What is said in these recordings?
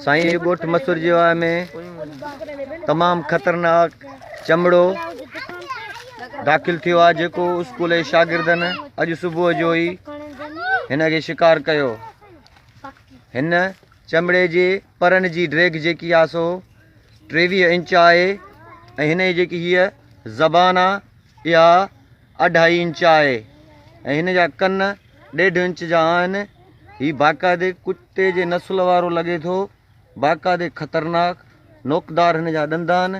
साईं ॻोठ मसूर जीवा में तमामु ख़तरनाक चमड़ो दाख़िल थियो आहे, जेको स्कूल जे शागिर्दनि अॼु सुबुह जो ई हिन खे शिकार कयो। हिन चमड़े जे परनि जी ड्रैग जेकी आहे सो 23 इंच आहे ऐं हिन जी जेकी हीअ ज़बान आहे इहा 2.5 इंच आहे ऐं हिन जा कन 1.5 इंच जा आहिनि। हीउ बाक़ाइदे कुते जे नस्ल वारो लॻे थो, बाक़ाइदे ख़तरनाक नोकदार हिन जा ॾंद आहिनि,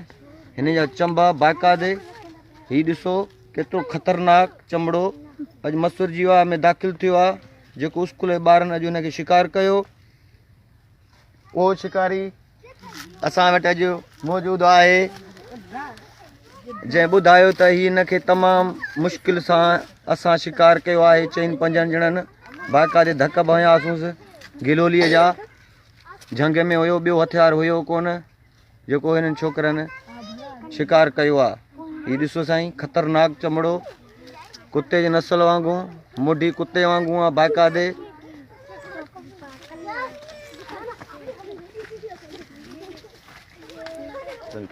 हिन जा चंबा बाक़ाइदे। हीउ ॾिसो केतिरो ख़तरनाक चमड़ो अॼु मसूर जीवा में दाख़िल थियो आहे, जेको स्कूल जे ॿारनि अॼु हुनखे शिकार कयो। उहो शिकारी असां वटि अॼु मौजूदु आहे, जंहिं ॿुधायो त हीउ हिन खे तमामु मुश्किल सां असां शिकार कयो आहे। 4-5 ॼणनि बाक़ाइदे धक बि हयासीं गिलोलीअ जा, झंग में हुयो, ॿियो हथियार हुयो कोन जेको हिननि छोकिरनि शिकार कयो आहे। हीउ ॾिसो साईं ख़तरनाक चमड़ो, कुते जे नस्ल वांगुरु, मुढी कुते वांगुरु आहे बाक़ाइदे।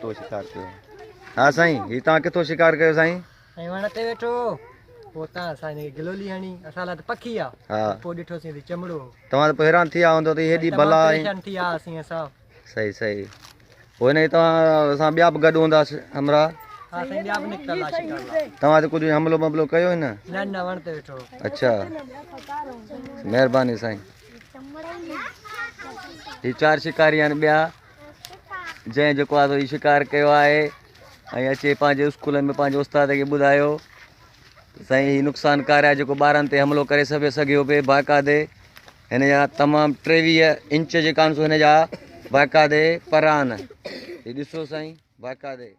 तो शिकार कयो। हाँ साईं, हीउ तव्हां किथां शिकार कयो साईं? साईं वण ते वेठो पोइ तव्हां असांखे गिलोली हणी, असां लाइ त पखी आहे। हा, पोइ ॾिठोसीं त चमड़ो। तव्हां त पोइ हैरान थी विया हूंदो त हेॾी भला थी वियासीं असां। सही सही। पोइ हिन तव्हां असां ॿिया बि गॾु हूंदासीं हमरा। हा साईं, ॿिया बि निकितल आहे शिकार। तव्हां त कुझु हमलो बमलो कयो न? न वण ते वेठो। अच्छा, महिरबानी साईं। हीउ 4 शिकारी आहिनि ॿिया, जंहिं जेको आहे हीउ शिकार कयो आहे ऐं अचे पंहिंजे स्कूल में पंहिंजे उस्ताद खे ॿुधायो साईं हीउ नुक़सानकार आहे जेको ॿारनि ते हमिलो करे सघियो पिए बाक़ाइदे। हिन जा तमामु 23 इंच जेका आहिनि सो हिन जा बाक़ाइदे पर आहिनि। हीउ ॾिसो साईं बाक़ाइदे।